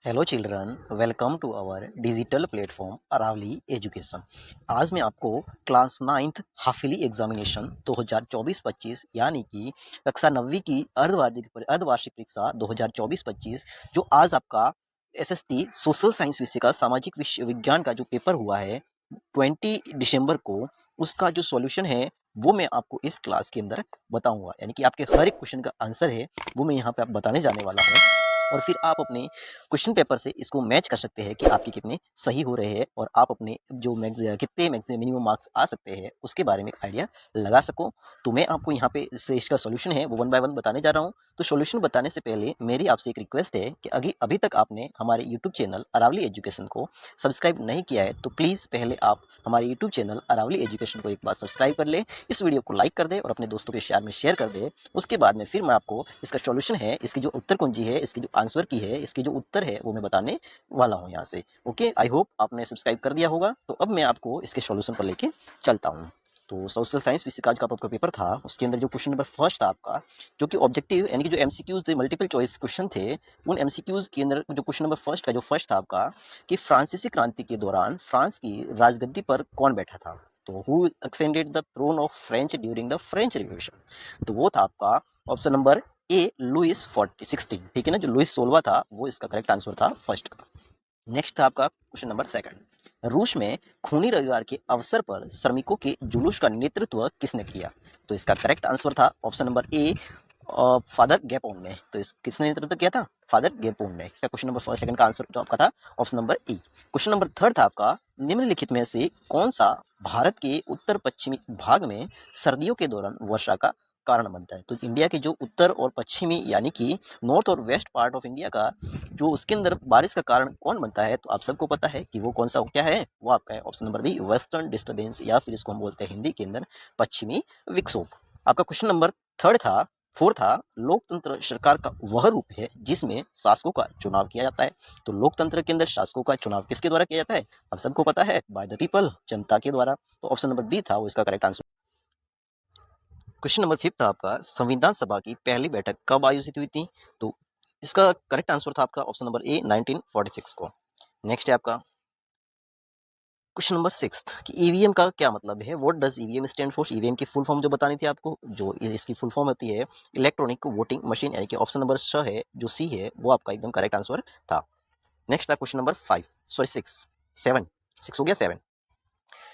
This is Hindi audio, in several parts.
Hello children, welcome to our digital platform Aravali education. आज मैं आपको क्लास नाइन्थ हाफिली एग्जामिनेशन 2024-25 यानी कि कक्षा 9वीं की अर्धवार्षिक परीक्षा 2024-25 जो आज आपका एसएसटी सोशल साइंस विषय का सामाजिक विज्ञान का जो पेपर हुआ है 20 दिसंबर को, उसका जो सॉल्यूशन है वो मैं आपको इस क्लास के अंदर बताऊंगा। यानी कि आपके हर एक क्वेश्चन का आंसर है वो मैं यहाँ पे आप बताने जाने वाला हूँ, और फिर आप अपने क्वेश्चन पेपर से इसको मैच कर सकते हैं कि आपके कितने सही हो रहे हैं और आप अपने जो कितने मिनिमम मार्क्स आ सकते हैं उसके बारे में एक आइडिया लगा सको। तो मैं आपको यहाँ पे इसका सॉल्यूशन है वो वन बाय वन बताने जा रहा हूँ। तो सॉल्यूशन बताने से पहले मेरी आपसे एक रिक्वेस्ट है कि अभी तक आपने हमारे यूट्यूब चैनल अरावली एजुकेशन को सब्सक्राइब नहीं किया है तो प्लीज़ पहले आप हमारे यूट्यूब चैनल अरावली एजुकेशन को एक बार सब्सक्राइब कर ले, इस वीडियो को लाइक कर दे और अपने दोस्तों के शेयर कर दे। उसके बाद में फिर मैं आपको इसका सॉल्यूशन है, इसकी जो उत्तर कुंजी है, इसकी जो आंसर की है, इसकी जो उत्तर है वो मैं बताने वाला हूँ यहाँ से। ओके, आई होप आपने सब्सक्राइब कर दिया होगा। तो अब मैं आपको इसके सॉल्यूशन पर लेके चलता हूँ। तो सोशल साइंस विषय का आज का आपका पेपर था, उसके अंदर जो क्वेश्चन नंबर फर्स्ट था आपका, जो कि ऑब्जेक्टिव यानी कि जो एमसीक्यूज थे, मल्टीपल चॉइस क्वेश्चन थे, उन एमसीक्यूज के अंदर जो क्वेश्चन नंबर फर्स्ट का जो फर्स्ट था आपका कि फ्रांसीसी क्रांति के दौरान फ्रांस की राजगद्दी पर कौन बैठा था। तो who extended the throne of French during the French revolution. तो वो था आपका ऑप्शन नंबर ए, लुइस 16, ठीक है ना। जो लुइस 16 था वो इसका करेक्ट आंसर था फर्स्ट का। नेक्स्ट था आपका क्वेश्चन नंबर सेकंड, रूस में खूनी रविवार के अवसर पर श्रमिकों के जुलूस का नेतृत्व किसने किया। तो इसका करेक्ट आंसर था ऑप्शन नंबर ए, फादर गैपोन ने। तो इस किसने नेतृत्व किया था? फादर गैपोन ने। इसका क्वेश्चन नंबर फर्स्ट सेकंड का आंसर जो आपका था option number A. Question number third था आपका, निम्नलिखित में से कौन सा भारत के उत्तर पश्चिमी भाग में सर्दियों के दौरान वर्षा का कारण बनता है। तो इंडिया के जो उत्तर और पश्चिमी यानी कि नॉर्थ और वेस्ट पार्ट ऑफ इंडिया का जो उसके अंदर बारिश का कारण कौन बनता है, तो आप सबको पता है कि वो कौन सा क्या है, वो आपका है option number B, western disturbance, या फिर इसको हम बोलते हैं हिंदी के अंदर पश्चिमी विक्षोभ। आपका क्वेश्चन नंबर थर्ड था फोर्थ था, लोकतंत्र सरकार का वह रूप है जिसमें शासकों का चुनाव किया जाता है। तो लोकतंत्र के अंदर शासकों का चुनाव किसके द्वारा किया जाता है, आप सबको पता है, बाय द पीपल, जनता के द्वारा। तो ऑप्शन नंबर बी था वो इसका correct answer. Question number fifth था आपका, संविधान सभा की पहली बैठक कब आयोजित हुई थी। तो इसका करेक्ट आंसर था आपका ऑप्शन नंबर ए, 1946 को। नेक्स्ट है आपका क्वेश्चन नंबर सिक्स कि ईवीएम का क्या मतलब है, what does EVM stand for. EVM की फुल फॉर्म जो बतानी थी आपको, जो इसकी फुल फॉर्म होती है इलेक्ट्रॉनिक वोटिंग मशीन, यानी कि ऑप्शन नंबर श है जो सी है वो आपका एकदम करेक्ट आंसर था। नेक्स्ट था question number five, sorry six, seven, six हो गया, सेवन।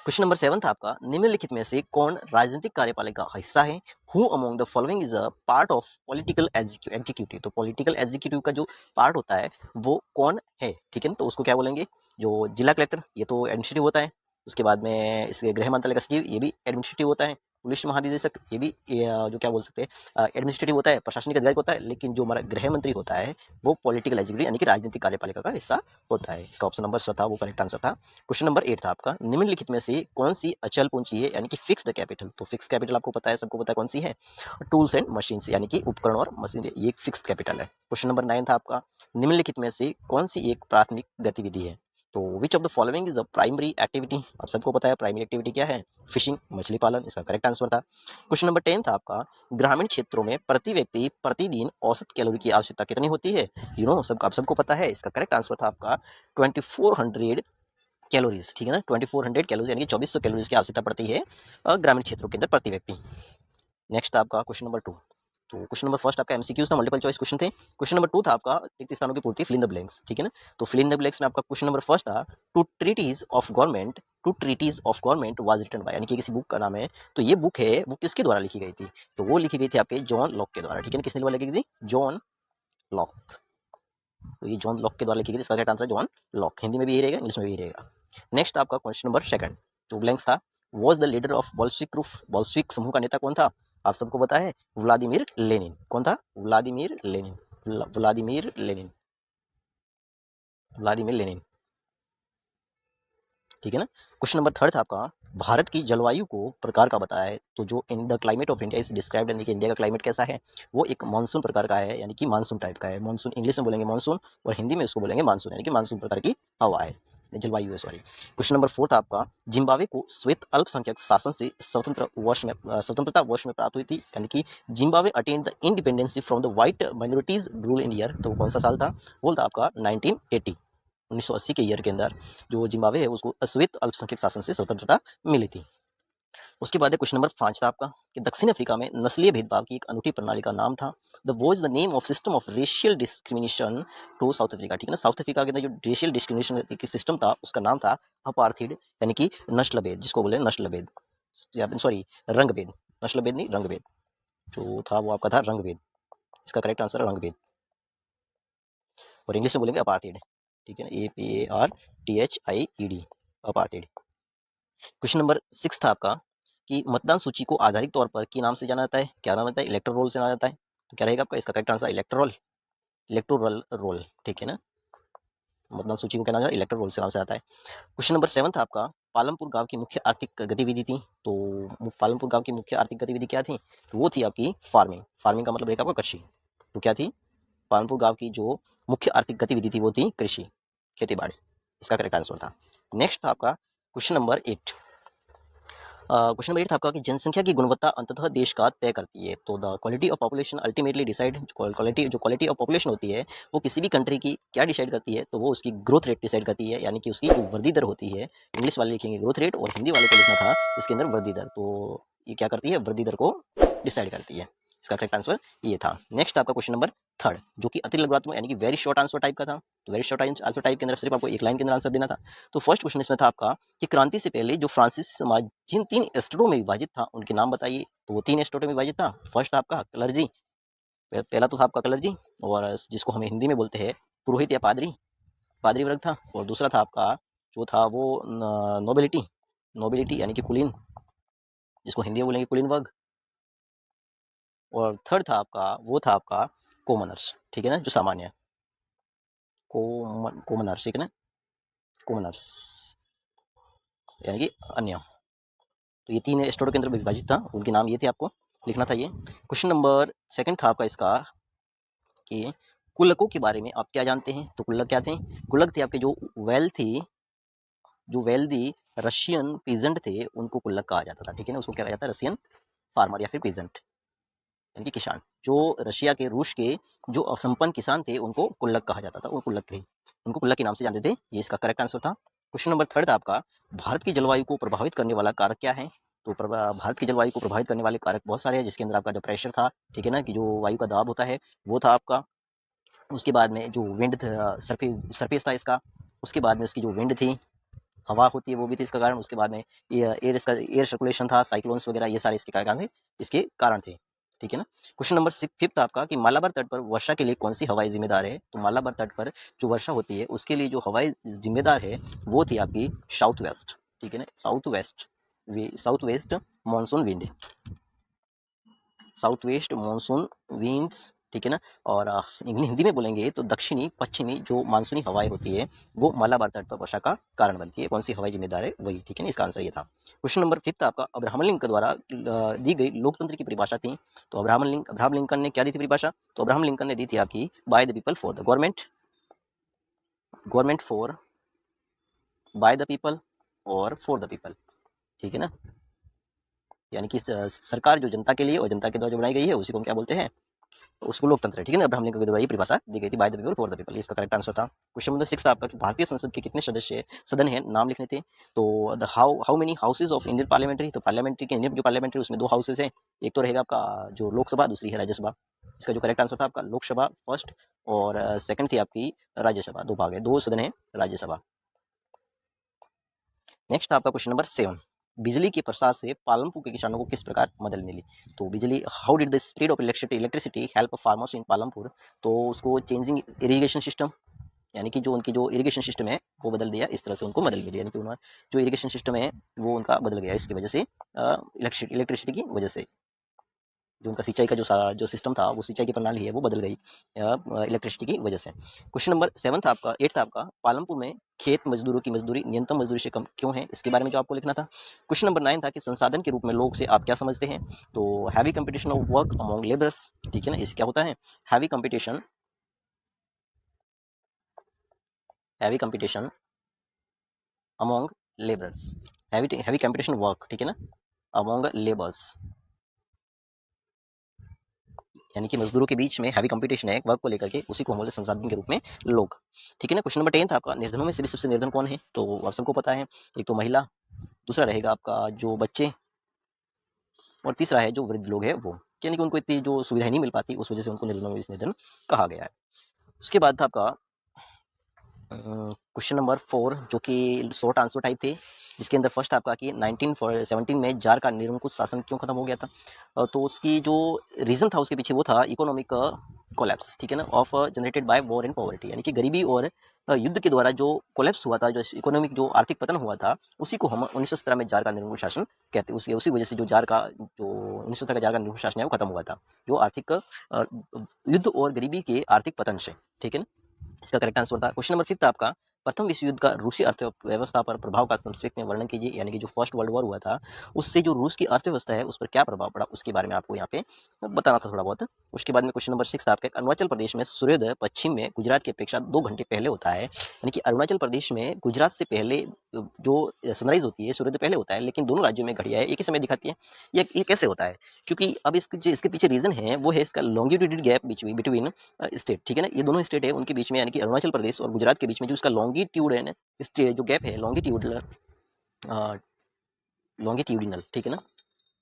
क्वेश्चन नंबर सेवन था आपका, निम्नलिखित में से कौन राजनीतिक कार्यपालिका का हिस्सा है। Who among the following is a part of political executive. तो पॉलिटिकल एग्जीक्यूटिव का जो पार्ट होता है वो कौन है, ठीक है ना। तो उसको क्या बोलेंगे, जो जिला कलेक्टर, ये तो एडमिनिस्ट्रेटिव होता है। उसके बाद में इसके गृह मंत्रालय का सचिव, ये भी एडमिनिस्ट्रेटिव होता है। पुलिस महानिदेशक, ये भी जो क्या बोल सकते हैं एडमिनिस्ट्रेटिव होता है, प्रशासनिक अधिकारी होता है। लेकिन जो हमारा गृह मंत्री होता है वो पॉलिटिकल एग्जीक्यूटिव यानी कि राजनीतिक कार्यपालिका का हिस्सा होता है। इसका ऑप्शन नंबर स था वो करेक्ट आंसर था। क्वेश्चन नंबर 8 था आपका, निम्नलिखित में से कौन सी अचल पूंजी है यानी कि फिक्स्ड कैपिटल। तो फिक्स्ड कैपिटल आपको पता है, सबको पता है कौन सी है, टूल्स एंड मशीन्स, यानी कि उपकरण और मशीन, ये फिक्स्ड कैपिटल है। क्वेश्चन नंबर 9 था आपका, निम्नलिखित में से कौन सी एक प्राथमिक गतिविधि है। तो which of the following is a primary activity. आप सबको पता है प्राइमरी एक्टिविटी क्या है, फिशिंग, मछली पालन, इसका करेक्ट आंसर था। क्वेश्चन नंबर 10 था आपका, ग्रामीण क्षेत्रों में प्रति व्यक्ति प्रतिदिन औसत कैलोरी की आवश्यकता कितनी होती है। सब आप सबको पता है, इसका करेक्ट आंसर था आपका 2400 कैलोरीज, ठीक है ना। 2400 कैलोरीज यानी कि 2400 कैलोरीज की आवश्यकता पड़ती है ग्रामीण क्षेत्रों के अंदर प्रति व्यक्ति। नेक्स्ट आपका क्वेश्चन नंबर 2। तो क्वेश्चन नंबर फर्स्ट आपका एमसीक्यूज था, मल्टीपल चॉइस क्वेश्चन थे। क्वेश्चन नंबर 2 था आपका रिक्त स्थानों की पूर्ति, फिल इन द ब्लैंक्स, ठीक है ना। तो फिल इन द ब्लैंक्स में आपका क्वेश्चन नंबर फर्स्ट था, two treaties of government was written by, यानी कि किसी बुक का नाम है। तो ये बुक है वो किसके द्वारा लिखी गई थी, तो वो लिखी गई थी आपके जॉन लॉक के द्वारा, ठीक है ना। किसने द्वारा लिखी गई थी, जॉन लॉक। तो ये जॉन लॉक के द्वारा लिखी गई थी, इसका correct answer John Locke. Hindi में भी यही रहेगा, इंग्लिश में भी यही रहेगा। नेक्स्ट आपका क्वेश्चन नंबर सेकंड, जो ब्लैंक्स था, was the leader of Bolshevik group. Bolshevik समूह का नेता कौन था, आप सबको पता है, व्लादिमीर लेनिन। कौन था, Vladimir Lenin, Vladimir Lenin, Vladimir Lenin, ठीक है ना। क्वेश्चन नंबर थर्ड था आपका, भारत की जलवायु को प्रकार का बताया है। तो जो in the climate of India is described, यानी कि इंडिया का क्लाइमेट कैसा है, वो एक मानसून प्रकार का है, यानी कि मानसून टाइप का है। मानसून इंग्लिश में बोलेंगे मानसून, और हिंदी में उसको बोलेंगे मानसून, यानी कि मानसून प्रकार की हवा है। जलवायु है, सॉरी। क्वेश्चन नंबर 4 था आपका, जिम्बाब्वे को श्वेत अल्पसंख्यक शासन से स्वतंत्रता वर्ष में प्राप्त हुई थी, यानी कि Zimbabwe attend the independency from the white minorities rule in year, तो कौन सा साल था? वो था आपका 1980, 1980 के ईयर के अंदर जो जिम्बाब्वे है उसको श्वेत अल्पसंख्यक शासन से स्वतंत्रता मिली थी। उसके बाद क्वेश्चन नंबर 5 था आपका कि दक्षिण अफ्रीका में नस्लीय भेदभाव की एक अनूठी प्रणाली का नाम था, the was the name of system of racial discrimination to South Africa, ठीक है ना। साउथ अफ्रीका के अंदर जो रेशियल डिस्क्रिमिनेशन सिस्टम था उसका नाम था अपार्थीड, यानी कि नस्लभेद, जिसको बोले नस्लभेद, या सॉरी रंगभेद, नस्लभेद नहीं रंगभेद, जो था वो आपका था रंगभेद। इसका करेक्ट आंसर है रंगभेद, और इंग्लिश में बोलेंगे अपार्थीड, ठीक है ना, APARTHIED, अपार्थीड। क्वेश्चन नंबर 6 था आपका कि मतदान सूची को आधारिक तौर पर क्या नाम से जाना जाता है? क्या नाम होता है? इलेक्टोरल रोल से जाना जाता है। तो क्या रहेगा आपका इसका correct answer? Electoral, electoral roll, ठीक है ना। मतदान सूची को क्या नाम है? इलेक्टोरल रोल से नाम से आता है। क्वेश्चन नंबर 7 था आपका, पालमपुर गांव की मुख्य आर्थिक गतिविधि थी, तो पालमपुर गांव की मुख्य आर्थिक गतिविधि क्या थी? तो वो थी आपकी फार्मिंग। फार्मिंग का मतलब रहेगा आपका कृषि। तो क्या थी? पालमपुर गांव की जो मुख्य आर्थिक गतिविधि थी वो थी कृषि, खेती बाड़ी। इसका करेक्ट आंसर था। नेक्स्ट था आपका क्वेश्चन नंबर 8। क्वेश्चन नंबर 8 था आपका कि जनसंख्या की गुणवत्ता अंततः देश का तय करती है, तो the quality of population ultimately decide, जो क्वालिटी ऑफ पॉपुलेशन होती है वो किसी भी कंट्री की क्या डिसाइड करती है? तो वो उसकी ग्रोथ रेट डिसाइड करती है, यानी कि उसकी जो वृद्धि दर होती है। इंग्लिश वाले लिखेंगे ग्रोथ रेट और हिंदी वाले को लिखना था इसके अंदर वृद्धि दर, तो ये क्या करती है? वृद्धि दर को डिसाइड करती है। इसका करेक्ट आंसर ये था। नेक्स्ट आपका क्वेश्चन नंबर 3 जो कि अति लघुत्तम यानी कि वेरी शॉर्ट आंसर टाइप का था, तो वेरी शॉर्ट आंसर टाइप के अंदर सिर्फ आपको एक लाइन के अंदर आंसर देना था। तो फर्स्ट क्वेश्चन इसमें था आपका कि क्रांति से पहले जो फ्रांसीसी समाज जिन 3 एस्टेटों में विभाजित था उनके नाम बताइए, तो वो 3 एस्टेटों में विभाजित था। फर्स्ट था आपका कलरजी, पहला तो था आपका कलरजी, और जिसको हम हिंदी में बोलते हैं पुरोहित या पादरी, पादरी वर्ग था। और दूसरा था आपका जो था वो नोबिलिटी, नोबिलिटी यानी कि कुलीन, जिसको हिंदी में बोलेंगे कुलीन वर्ग। और थर्ड था आपका वो था आपका कॉमनर्स, ठीक है ना, जो सामान्य कॉमनर्स, ठीक है ना, कॉमनर्स यानी कि अन्य। तो ये 3 स्टेटों के अंदर विभाजित था, उनके नाम ये थे, आपको लिखना था ये। क्वेश्चन नंबर 2 था आपका इसका कि कुल्लकों के बारे में आप क्या जानते हैं? तो कुल्लक क्या थे? कुल्लक थे आपके जो वेल्दी रशियन पीजेंट थे उनको कुल्लक कहा जाता था, ठीक है ना। उसको क्या कहा जाता है? रशियन फार्मर या फिर पीजेंट, यानी कि किसान। जो रशिया के रूस के जो संपन्न किसान थे उनको कुल्लक कहा जाता था, वो कुल्लक थे, उनको कुल्लक के नाम से जानते थे। ये इसका करेक्ट आंसर था। क्वेश्चन नंबर 3 था आपका, भारत की जलवायु को प्रभावित करने वाला कारक क्या है? तो भारत की जलवायु को प्रभावित करने वाले कारक बहुत सारे हैं, जिसके अंदर आपका जो प्रेशर था, ठीक है ना, कि जो वायु का दबाव होता है वो था आपका। उसके बाद में जो विंड सरफेस था इसका, उसके बाद में उसकी जो विंड थी, हवा होती है, वो भी थी इसका कारण। उसके बाद में एयर सर्कुलेशन था, साइक्लोन्स वगैरह, ये सारे इसके कारण थे, इसके कारण थे, ठीक है ना। क्वेश्चन नंबर 5 आपका कि मालाबार तट पर वर्षा के लिए कौन सी हवाएं जिम्मेदार है? तो मालाबार तट पर जो वर्षा होती है उसके लिए जो हवाएं जिम्मेदार है वो थी आपकी साउथ वेस्ट, ठीक है ना, south west monsoon wind, south west monsoon winds, ठीक है ना। और हिंदी में बोलेंगे तो दक्षिणी पश्चिमी जो मानसूनी हवाएं होती है वो मालाबार तट पर वर्षा का कारण बनती है। कौन सी हवाएं जिम्मेदार है? वही, ठीक है ना, इसका आंसर ये था। क्वेश्चन नंबर 5 आपका अब्राहम लिंकन द्वारा दी गई लोकतंत्र की परिभाषा थी, तो अब्राहम लिंकन ने क्या दी थी परिभाषा? तो अब्राहम लिंकन ने दी थी आपकी by the people for the government, government for, by the people और फॉर द पीपल, ठीक है ना, यानी कि सरकार जो जनता के लिए और जनता के द्वारा जो बनाई गई है उसी को हम क्या बोलते हैं? उसको लोकतंत्र है, ठीक है ना। अब्राहम लिंकन के द्वारा ये परिभाषा दी गई थी, by the people for the people, इसका करेक्ट आंसर था। क्वेश्चन नंबर 6 आपका कि भारतीय संसद के कितने सदन है, नाम लिखने थे। तो the how many houses of Indian parliamentary, तो पार्लियामेंट्री के इंडियन जो पार्लियामेंट्री उसमें 2 हाउसेज हैं, एक तो रहेगा आपका जो लोकसभा, दूसरी है राज्यसभा। इसका जो करेक्ट आंसर था आपका लोकसभा फर्स्ट, और सेकंड थी आपकी राज्यसभा, 2 भाग है, 2 सदन है राज्यसभा। नेक्स्ट आपका क्वेश्चन नंबर 7, बिजली के प्रसार से पालमपुर के किसानों को किस प्रकार मदद मिली? तो बिजली, how did the spread of electricity help farmers in Palampur, तो उसको चेंजिंग इरिगेशन सिस्टम, यानी कि जो उनकी जो इरिगेशन सिस्टम है वो बदल दिया, इस तरह से उनको मदद मिली, यानी कि उन्होंने जो इरिगेशन सिस्टम है वो उनका बदल गया इसकी वजह से, इलेक्ट्रिसिटी की वजह से। जो उनका सिंचाई का जो सिस्टम था, वो सिंचाई की प्रणाली है वो बदल गई इलेक्ट्रिसिटी की वजह से। क्वेश्चन नंबर 7 था आपका 8 था आपका, पालमपुर में खेत मजदूरों की मजदूरी न्यूनतम मजदूरी से कम क्यों है? इसके बारे में जो आपको लिखना था। क्वेश्चन नंबर 9 था कि संसाधन के रूप में लोग से आप क्या समझते हैं? तो heavy competition of work among labourers, ठीक है ना, इससे क्या होता है? Heavy competition among labours, heavy competition work, ठीक है ना, अमोंग लेबर्स, यानी कि मजदूरों के बीच में हैवी कंपटीशन है वर्क को लेकर के, उसी को हम बोलते हैं संसाधन के रूप में लोग, ठीक है ना। क्वेश्चन नंबर 10 था आपका, निर्धनों में से भी सबसे निर्धन कौन है, तो आप सबको पता है, एक तो महिला, दूसरा रहेगा आपका जो बच्चे, और तीसरा है जो वृद्ध लोग हैं वो, यानी कि उनको इतनी जो सुविधाएं नहीं मिल पाती, उस वजह से उनको निर्धनों में से निर्धन कहा गया है। उसके बाद था आपका क्वेश्चन नंबर 4 जो कि शॉर्ट आंसर टाइप थे, जिसके अंदर फर्स्ट आपका कि 1917 में जार का निरंकुश शासन क्यों खत्म हो गया था, तो उसकी जो रीज़न था उसके पीछे वो था इकोनॉमिक कोलैप्स, ठीक है ना, of generated by war and poverty, यानी कि गरीबी और युद्ध के द्वारा जो कोलैप्स हुआ था, जो इकोनॉमिक जो आर्थिक पतन हुआ था, उसी को हम 1917 में जार का निरंकुश शासन कहते हैं। उसी वजह से जो 1917 का जार का निरंकुश शासन है वो खत्म हुआ था, जो आर्थिक युद्ध और गरीबी के आर्थिक पतन से, ठीक है ना। इसका करेक्ट आंसर था। क्वेश्चन नंबर 5 आपका, प्रथम विश्व युद्ध का रूसी अर्थव्यवस्था पर प्रभाव का संक्षेप में वर्णन कीजिए, यानी कि जो फर्स्ट वर्ल्ड वॉर हुआ था उससे जो रूस की अर्थव्यवस्था है उस पर क्या प्रभाव पड़ा, उसके बारे में आपको यहाँ पे बताना था थोड़ा बहुत। उसके बाद में क्वेश्चन नंबर 6 आपका, अरुणाचल प्रदेश में सूर्योदय पश्चिम में गुजरात की अपेक्षा 2 घंटे पहले होता है, यानी कि अरुणाचल प्रदेश में गुजरात से पहले जो सनराइज होती है, सूर्योदय पहले होता है, लेकिन दोनों राज्यों में घड़ियां एक ही समय दिखाती है। ये कैसे होता है, क्योंकि अब इसके पीछे रीजन है वो है इसका लॉन्गिट्यूडिनल गैप बिटवीन स्टेट, ठीक है ना, ये दोनों स्टेट है उनके बीच में, यानी कि अरुणाचल प्रदेश और गुजरात के बीच में जो इसका लॉन्गिट्यूड है ना, जो गैप है लॉन्गिट्यूडल, लॉन्गिट्यूडिनल, ठीक है ना,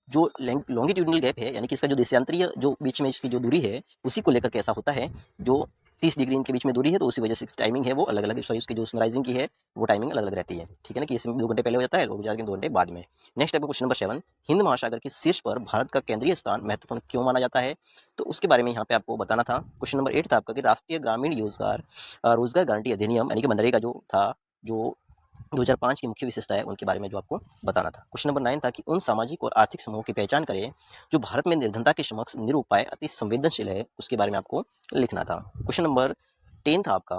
जो लॉन्गिट्यूडिनल गैप है, यानी कि इसका जो देशांतरीय जो बीच में इसकी जो दूरी है उसी को लेकर के ऐसा होता है, जो 30 डिग्री इनके बीच में दूरी है, तो उसी वजह से टाइमिंग है वो अलग अलग, सॉरी उसकी जो सनराइजिंग की है वो टाइमिंग अलग अलग रहती है, ठीक है ना, कि इसमें 2 घंटे पहले हो जाता है और गुजरात के 2 घंटे बाद में। नेक्स्ट है क्वेश्चन नंबर 7, हिंद महासागर के शीर्ष पर भारत का केंद्रीय स्थान महत्वपूर्ण क्यों माना जाता है, तो उसके बारे में यहाँ पे आपको बताना था। क्वेश्चन नंबर 8 था आपका कि राष्ट्रीय ग्रामीण रोजगार गारंटी अधिनियम, यानी कि मनरेगा जो था, जो 2005 की मुख्य विशेषता है उनके बारे में जो आपको बताना था। क्वेश्चन नंबर 9 था कि उन सामाजिक और आर्थिक समूहों की पहचान करें जो भारत में निर्धनता के समक्ष निरुपाय अति संवेदनशील है, उसके बारे में आपको लिखना था। क्वेश्चन नंबर 10 था आपका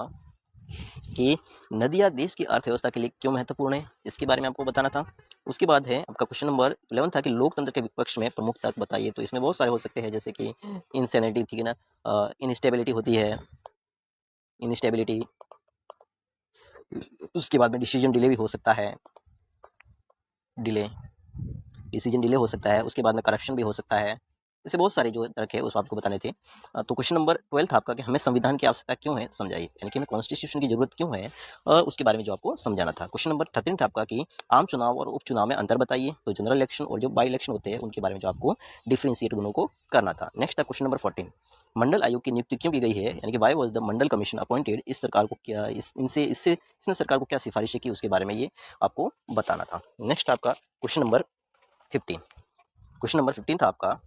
कि नदियाँ देश की अर्थव्यवस्था के लिए क्यों महत्वपूर्ण है, इसके बारे में आपको बताना था। उसके बाद है आपका क्वेश्चन नंबर 11 था कि लोकतंत्र के विपक्ष में प्रमुख तर्क बताइए, तो इसमें बहुत सारे हो सकते हैं, जैसे कि इंसैनिटी, ठीक है ना, इनस्टेबिलिटी होती है, इनस्टेबिलिटी, उसके बाद में डिसीजन डिले भी हो सकता है, डिले, डिसीजन डिले हो सकता है, उसके बाद में करप्शन भी हो सकता है, ऐसे बहुत सारे जो तर्क है उसको आपको बताने थे। तो क्वेश्चन नंबर 12 था आपका कि हमें संविधान की आवश्यकता क्यों है, समझाइए, यानी कि हमें कॉन्स्टिट्यूशन की जरूरत क्यों है, उसके बारे में जो आपको समझाना था। क्वेश्चन नंबर 13 था आपका कि आम चुनाव और उपचुनाव में अंतर बताइए, तो जनरल इलेक्शन और जो बाई इलेक्शन होते हैं उनके बारे में जो आपको डिफ्रेंशिएट दोनों को करना था। नेक्स्ट था क्वेश्चन नंबर 14, मंडल आयोग की नियुक्ति क्यों की गई है, यानी कि why was the Mandal commission appointed, इस सरकार को क्या इसने सरकार को क्या सिफारिशें की, उसके बारे में ये आपको बताना था। नेक्स्ट आपका क्वेश्चन नंबर 15, क्वेश्चन नंबर 15 था आपका,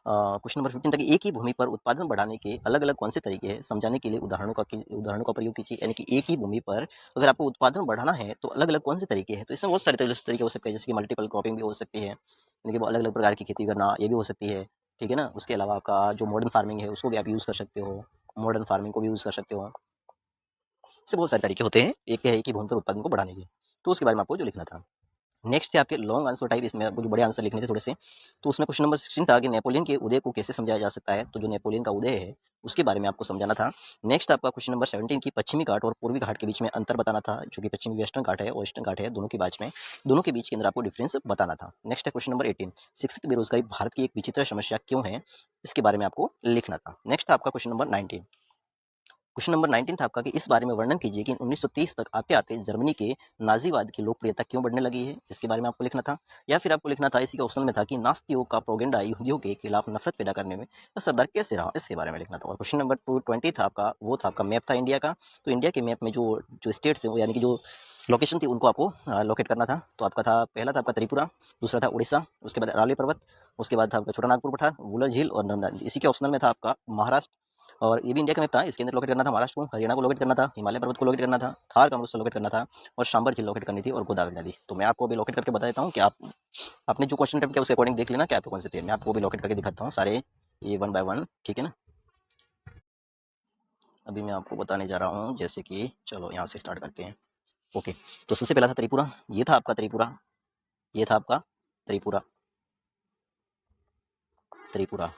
क्वेश्चन नंबर 15 था कि एक ही भूमि पर उत्पादन बढ़ाने के अलग अलग कौन से तरीके हैं, समझाने के लिए उदाहरणों का प्रयोग कीजिए, यानी कि एक ही भूमि पर अगर आपको उत्पादन बढ़ाना है तो अलग अलग कौन से तरीके हैं, तो इसमें बहुत सारे तरीके हो सकते हैं, जैसे कि मल्टीपल क्रॉपिंग भी हो सकती है, यानी कि अलग अलग प्रकार की खेती करना, ये भी हो सकती है, ठीक है ना। उसके अलावा आपका जो मॉडर्न फार्मिंग है उसको भी आप यूज़ कर सकते हो, मॉडर्न फार्मिंग को भी यूज़ कर सकते हो, इससे बहुत सारे तरीके होते हैं एक ही भूमि पर उत्पादन को बढ़ाने के, तो उसके बारे में आपको जो लिखना था। नेक्स्ट थे आपके लॉन्ग आंसर टाइप, इसमें आपको जो बड़े आंसर लिखने थे थोड़े से, तो उसमें क्वेश्चन नंबर 16 था कि नेपोलियन के उदय को कैसे समझाया जा सकता है, तो जो नेपोलियन का उदय है उसके बारे में आपको समझाना था। नेक्स्ट आपका क्वेश्चन नंबर 17 की पश्चिमी घाट और पूर्वी घाट के बीच में अंतर बताना था, जो कि पश्चिमी वेस्टर्न घाट है और ईस्टर्न घाट है, दोनों के बीच के अंदर आपको डिफरेंस बताना था। नेक्स्ट है क्वेश्चन नंबर 18, शिक्षित बेरोजगारी भारत की एक विचित्र समस्या क्यों है, इसके बारे में आपको लिखना था। नेक्स्ट आपका क्वेश्चन नंबर 19, क्वेश्चन नंबर 19 था आपका कि इस बारे में वर्णन कीजिए कि 1930 तक आते-आते जर्मनी के नाज़ीवाद की लोकप्रियता क्यों बढ़ने लगी है, इसके बारे में आपको लिखना था। या फिर आपको लिखना था, इसी के ऑप्शन में था कि नास्तियों का प्रोपेगेंडा यहूदियों के खिलाफ नफरत पैदा करने में असरदार कैसे रहा, इसके बारे में लिखना था। और क्वेश्चन नंबर 20 था आपका, वो था आपका मैप था इंडिया का, तो इंडिया के मैप में जो जो स्टेट्स हैं यानी कि जो लोकेशन थी उनको आपको लोकेट करना था। तो आपका था, पहला था आपका त्रिपुरा, दूसरा था उड़ीसा, उसके बाद अरावली पर्वत, उसके बाद था आपका छोटा नागपुर पठार, वुलर झील और नर्मदा। इसी के ऑप्शनल में था आपका महाराष्ट्र, और ये भी इंडिया का मैप था, इसके अंदर लोकेट करना था महाराष्ट्र को, हरियाणा को लोकेट करना था, हिमालय पर्वत को लोकेट करना था, थार का अमृतसर लोकेट करना था, और सांबर झील लोकेट करनी थी, और गोदावरी नदी। तो मैं आपको अभी लोकेट करके बता देता हूँ कि आप आपने जो क्वेश्चन अटेम्प्ट किया उसके अकॉर्डिंग देख लेना कि आपको कौन से थे, मैं आपको भी लोकेट करके दिखाता हूँ सारे, ये वन बाय वन, ठीक है ना। अभी मैं आपको बताने जा रहा हूँ, जैसे कि चलो यहाँ से स्टार्ट करते हैं। ओके, तो सबसे पहला था त्रिपुरा, ये था आपका त्रिपुरा, ये था आपका त्रिपुरा, त्रिपुरा,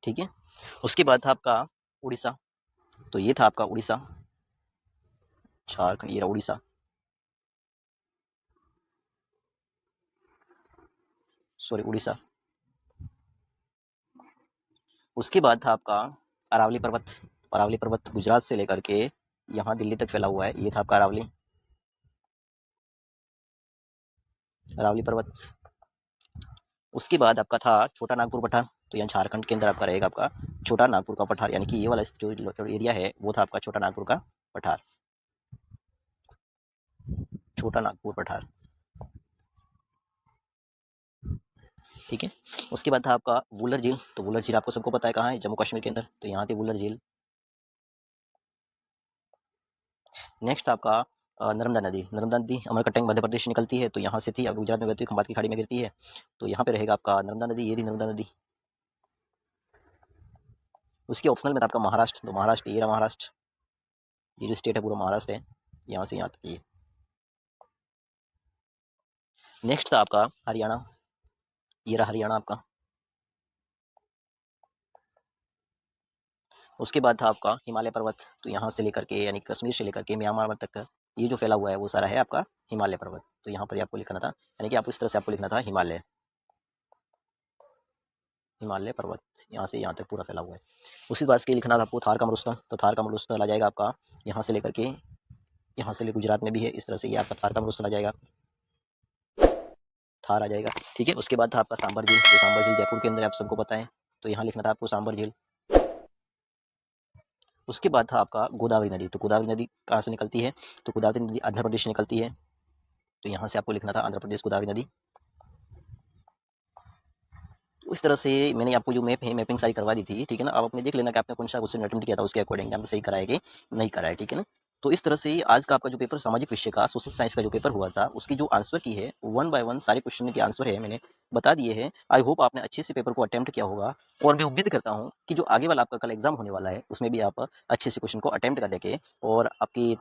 ठीक है। उसके बाद था आपका उड़ीसा, तो ये था आपका उड़ीसा, झारखंड, ये रहा उड़ीसा, सॉरी उड़ीसा। उसके बाद था आपका अरावली पर्वत। अरावली पर्वत गुजरात से लेकर के यहाँ दिल्ली तक फैला हुआ है, ये था आपका अरावली, अरावली पर्वत। उसके बाद आपका था छोटा नागपुर पठार, तो यहाँ झारखंड के अंदर आपका रहेगा आपका छोटा नागपुर का पठार, यानी कि ये वाला जो एरिया है वो था आपका छोटा नागपुर का पठार, छोटा नागपुर पठार, ठीक है। उसके बाद था आपका वुलर झील, तो वुलर झील आपको सबको पता है कहाँ है, जम्मू कश्मीर के अंदर, तो यहाँ थी वुलर झील। नेक्स्ट आपका नर्मदा नदी, नर्मदा नदी अमरकंटक मध्य प्रदेश से निकलती है, तो यहाँ से थी, अब गुजरात में बहती है, खंबात की खाड़ी में गिरती है, तो यहाँ पे रहेगा आपका नर्मदा नदी, ये रही नर्मदा नदी। उसके ऑप्शनल में था आपका महाराष्ट्र, तो महाराष्ट्र, ये रहा महाराष्ट्र, ये जो स्टेट है पूरा महाराष्ट्र है, यहाँ से यहाँ तक ये। नेक्स्ट था आपका हरियाणा, ये रहा हरियाणा आपका। उसके बाद था आपका हिमालय पर्वत, तो यहाँ से लेकर के यानी कश्मीर से लेकर के म्यांमार तक का ये जो फैला हुआ है वो सारा है आपका हिमालय पर्वत, तो यहाँ पर आपको लिखना था, यानी कि आपको इस तरह से आपको लिखना था हिमालय, हिमालय पर्वत यहाँ से यहाँ तक पूरा फैला हुआ है। उसी बात के लिखना था आपको थार का मरुस्थल, तो थार का मरुस्थल आ जाएगा आपका यहाँ से लेकर के, यहाँ से ले गुजरात में भी है, इस तरह से ये आपका थार का मरुस्थल आ जाएगा, थार आ जाएगा, ठीक है। उसके बाद था आपका सांबर झील, तो सांबर झील जयपुर के अंदर आप सबको पता है, तो यहाँ लिखना था आपको सांबर झील। उसके बाद था आपका गोदावरी नदी, तो गोदावरी नदी कहाँ से निकलती है, तो गोदावरी नदी आंध्र प्रदेश से निकलती है, तो यहाँ से आपको लिखना था आंध्र प्रदेश गोदावरी नदी। तो इस तरह से मैंने आपको जो मैप है मैपिंग सारी करवा दी थी, ठीक है ना। आप अपने देख लेना कि आपने कौन सा क्वेश्चन अटेम्प्ट किया था, उसके अकॉर्डिंग आपने सही कराया कि नहीं कराया, ठीक है ना। तो इस तरह से आज का आपका जो पेपर सामाजिक विषय का सोशल साइंस का जो पेपर हुआ था उसकी जो आंसर की है वन बाय वन सारे क्वेश्चन के आंसर है मैंने बता दिए हैं। आई होप आपने अच्छे से पेपर को अटेम्प्ट किया होगा, और मैं उम्मीद करता हूँ कि जो आगे वाला आपका कल एग्जाम होने वाला है उसमें भी आप अच्छे से क्वेश्चन को अटेम्प्ट करने के और आपकी